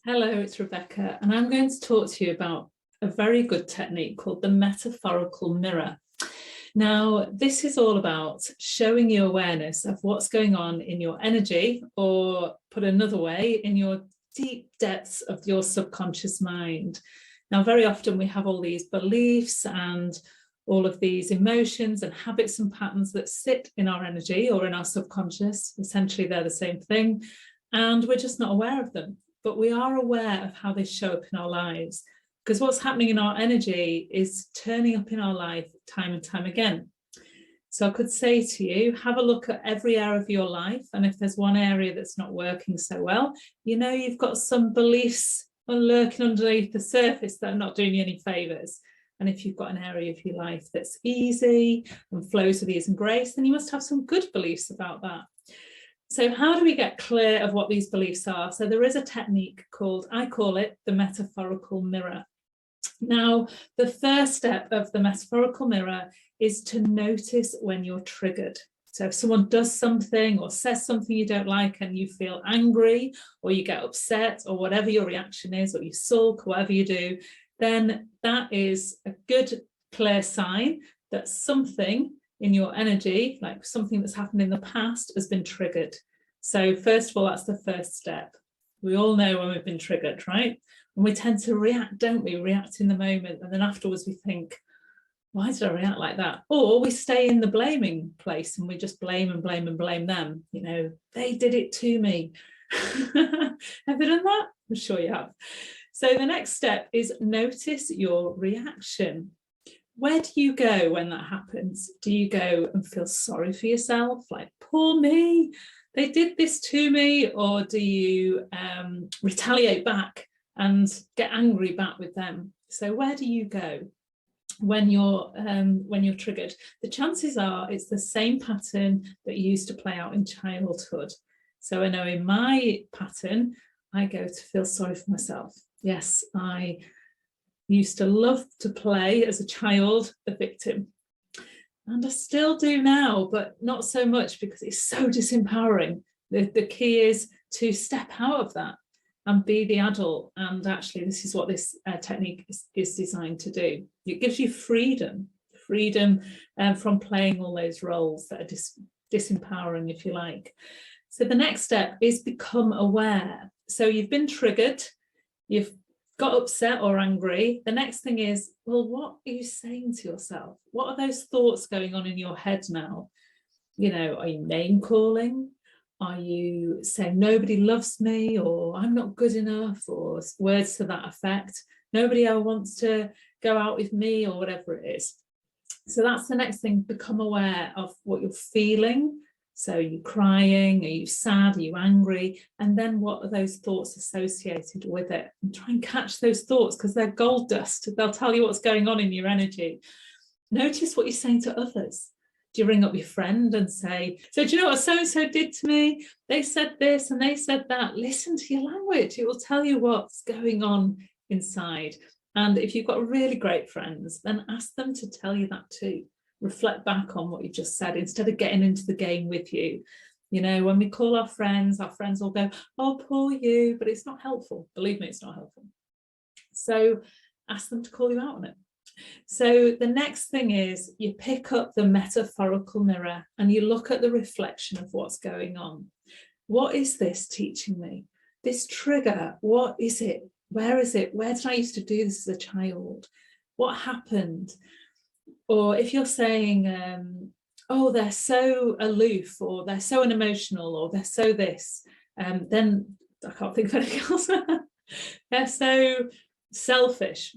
Hello, it's Rebecca, and I'm going to talk to you about a very good technique called the metaphorical mirror. Now, this is all about showing you awareness of what's going on in your energy, or put another way, in your deep depths of your subconscious mind. Now, very often we have all these beliefs and all of these emotions and habits and patterns that sit in our energy or in our subconscious. Essentially, they're the same thing, and we're just not aware of them. But we are aware of how they show up in our lives, because what's happening in our energy is turning up in our life time and time again. So I could say to you, have a look at every area of your life, and if there's one area that's not working so well, you know you've got some beliefs lurking underneath the surface that are not doing you any favors. And if you've got an area of your life that's easy and flows with ease and grace, then you must have some good beliefs about that. So how do we get clear of what these beliefs are? So there is a technique called, I call it the metaphorical mirror. Now, the first step of the metaphorical mirror is to notice when you're triggered. So if someone does something or says something you don't like and you feel angry, or you get upset, or whatever your reaction is, or you sulk, or whatever you do, then that is a good, clear sign that something in your energy, like something that's happened in the past, has been triggered. So first of all, that's the first step. We all know when we've been triggered, right? And we tend to react, don't we? React in the moment, and then afterwards we think, why did I react like that? Or we stay in the blaming place and we just blame and blame and blame them. You know, they did it to me. Have you done that? I'm sure you have. So the next step is notice your reaction. Where do you go when that happens? Do you go and feel sorry for yourself, like, poor me, they did this to me? Or do you retaliate back and get angry back with them? So where do you go when you're triggered? The chances are it's the same pattern that you used to play out in childhood. So I know in my pattern, I go to feel sorry for myself. Yes, I used to love to play as a child the victim, and I still do now, but not so much, because it's so disempowering. The key is to step out of that and be the adult, and actually this is what this technique is designed to do. It gives you freedom from playing all those roles that are disempowering, if you like. So the next step is become aware. So you've been triggered, you've got upset or angry. The next thing is, well, what are you saying to yourself? What are those thoughts going on in your head now? You know, are you name calling? Are you saying nobody loves me, or I'm not good enough, or words to that effect? Nobody ever wants to go out with me, or whatever it is. So that's the next thing. Become aware of what you're feeling. So are you crying? Are you sad? Are you angry? And then what are those thoughts associated with it? And try and catch those thoughts, because they're gold dust. They'll tell you what's going on in your energy. Notice what you're saying to others. Do you ring up your friend and say, so do you know what so-and-so did to me? They said this and they said that. Listen to your language. It will tell you what's going on inside. And if you've got really great friends, then ask them to tell you that too. Reflect back on what you just said instead of getting into the game with you. You know, when we call our friends will go, oh, poor you, but it's not helpful. Believe me, it's not helpful. So ask them to call you out on it. So the next thing is you pick up the metaphorical mirror and you look at the reflection of what's going on. What is this teaching me? This trigger, what is it? Where is it? Where did I used to do this as a child? What happened? Or if you're saying, oh, they're so aloof, or they're so unemotional, or they're so this, then I can't think of anything else. They're so selfish.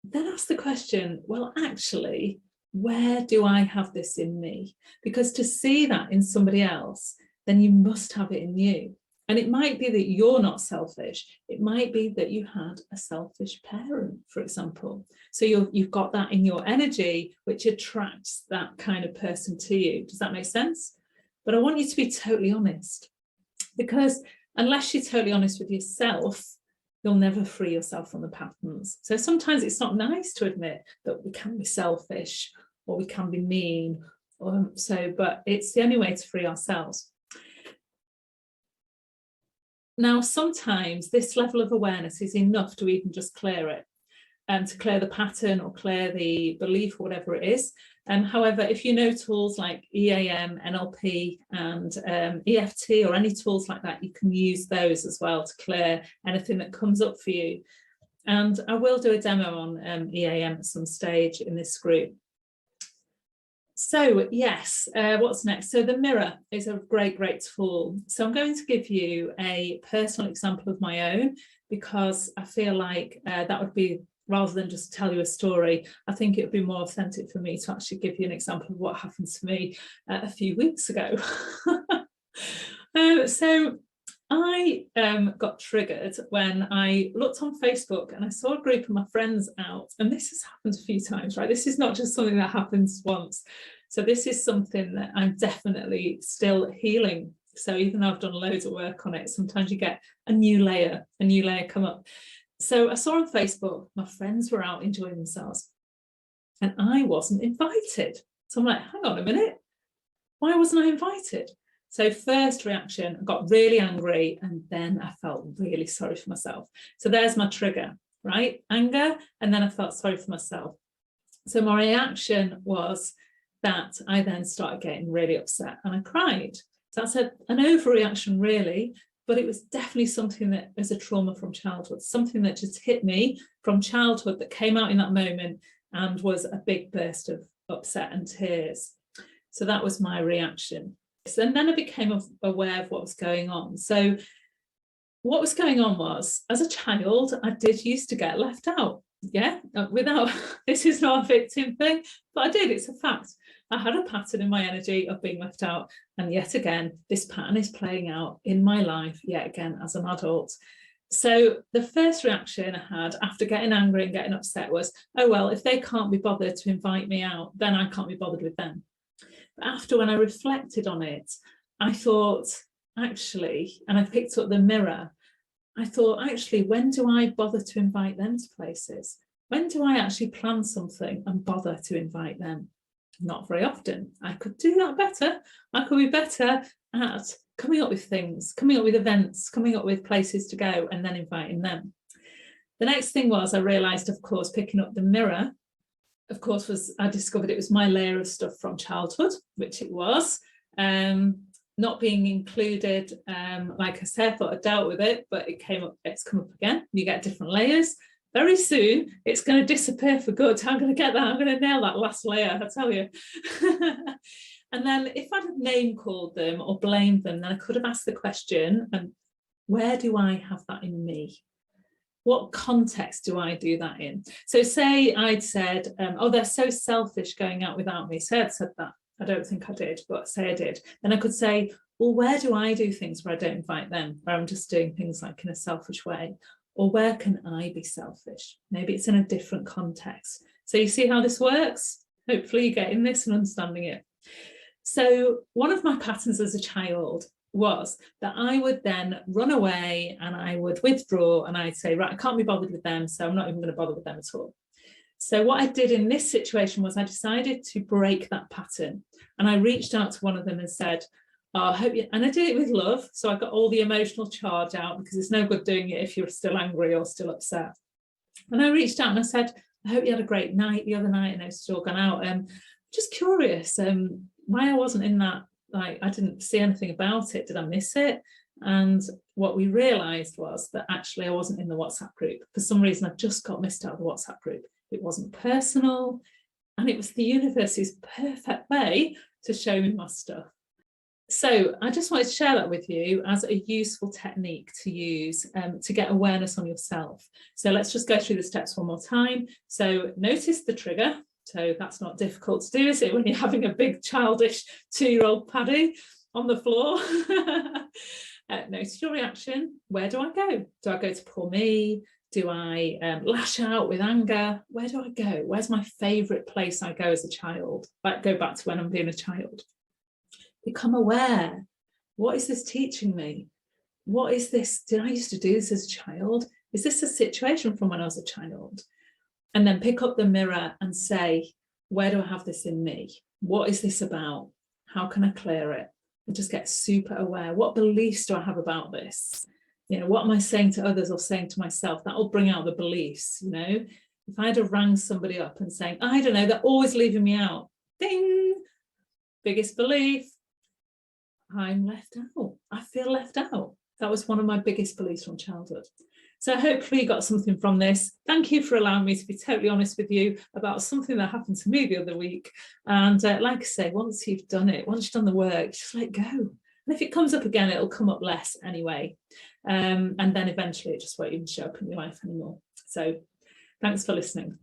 Then ask the question, well, actually, where do I have this in me? Because to see that in somebody else, then you must have it in you. And it might be that you're not selfish. It might be that you had a selfish parent, for example. So you've got that in your energy, which attracts that kind of person to you. Does that make sense? But I want you to be totally honest, because unless you're totally honest with yourself, you'll never free yourself from the patterns. So sometimes it's not nice to admit that we can be selfish or we can be mean. But it's the only way to free ourselves. Now, sometimes this level of awareness is enough to even just clear it, and to clear the pattern or clear the belief or whatever it is. However, if you know tools like EAM, NLP and EFT or any tools like that, you can use those as well to clear anything that comes up for you. And I will do a demo on EAM at some stage in this group. So yes, what's next? So the mirror is a great tool. So I'm going to give you a personal example of my own, because I feel like that would be, rather than just tell you a story, I think it would be more authentic for me to actually give you an example of what happened to me a few weeks ago. So I got triggered when I looked on Facebook and I saw a group of my friends out, and this has happened a few times, right? This is not just something that happens once. So this is something that I'm definitely still healing. So even though I've done loads of work on it, sometimes you get a new layer come up. So I saw on Facebook, my friends were out enjoying themselves and I wasn't invited. So I'm like, hang on a minute, why wasn't I invited? So first reaction, I got really angry, and then I felt really sorry for myself. So there's my trigger, right? Anger, and then I felt sorry for myself. So my reaction was that I then started getting really upset and I cried. So that's an overreaction really, but it was definitely something that was a trauma from childhood, something that just hit me from childhood that came out in that moment and was a big burst of upset and tears. So that was my reaction. And then I became aware of what was going on. So what was going on was, as a child, I did used to get left out. Yeah, without, this is not a victim thing, but I did, it's a fact. I had a pattern in my energy of being left out. And yet again, this pattern is playing out in my life yet again as an adult. So the first reaction I had after getting angry and getting upset was, oh, well, if they can't be bothered to invite me out, then I can't be bothered with them. But after, when I reflected on it, I thought, actually, and I picked up the mirror, I thought, actually, when do I bother to invite them to places? When do I actually plan something and bother to invite them? Not very often. I could do that better. I could be better at coming up with things, coming up with events, coming up with places to go and then inviting them. The next thing was, I realised, of course, picking up the mirror, of course, I discovered it was my layer of stuff from childhood, which it was. Not being included, like I said, I thought I dealt with it, but it's come up again. You get different layers. Very soon, it's going to disappear for good. I'm going to get that. I'm going to nail that last layer, I tell you. And then if I'd have name called them or blamed them, then I could have asked the question, where do I have that in me? What context do I do that in? So say I'd said, oh, they're so selfish going out without me. Say I'd said that. I don't think I did, but say I did. Then I could say, well, where do I do things where I don't invite them, where I'm just doing things like in a selfish way? Or where can I be selfish? Maybe it's in a different context. So you see how this works? Hopefully you're getting this and understanding it. So one of my patterns as a child was that I would then run away and I would withdraw and I'd say, right, I can't be bothered with them, so I'm not even going to bother with them at all. So what I did in this situation was I decided to break that pattern, and I reached out to one of them and said, oh, I hope you, and I did it with love, so I got all the emotional charge out, because it's no good doing it if you're still angry or still upset. And I reached out and I said, I hope you had a great night the other night and it's all gone out. Just curious why I wasn't in that, like I didn't see anything about it. Did I miss it? And what we realised was that actually I wasn't in the WhatsApp group. For some reason, I just got missed out of the WhatsApp group. It wasn't personal, and it was the universe's perfect way to show me my stuff. So I just wanted to share that with you as a useful technique to use to get awareness on yourself. So let's just go through the steps one more time. So notice the trigger. So that's not difficult to do, is it, when you're having a big childish 2-year-old Paddy on the floor? Notice your reaction. Where do I go? Do I go to poor me? Do I lash out with anger? Where do I go? Where's my favourite place I go as a child? Like, go back to when I'm being a child. Become aware. What is this teaching me? What is this? Did I used to do this as a child? Is this a situation from when I was a child? And then pick up the mirror and say, where do I have this in me? What is this about? How can I clear it? And just get super aware. What beliefs do I have about this? You know, what am I saying to others or saying to myself? That will bring out the beliefs, you know. If I'd have rang somebody up and saying, I don't know, they're always leaving me out. Ding! Biggest belief. I'm left out. I feel left out. That was one of my biggest beliefs from childhood. So hopefully you got something from this. Thank you for allowing me to be totally honest with you about something that happened to me the other week. And like I say, once you've done it, once you've done the work, just let go. And if it comes up again, it'll come up less anyway. And then eventually it just won't even show up in your life anymore. So thanks for listening.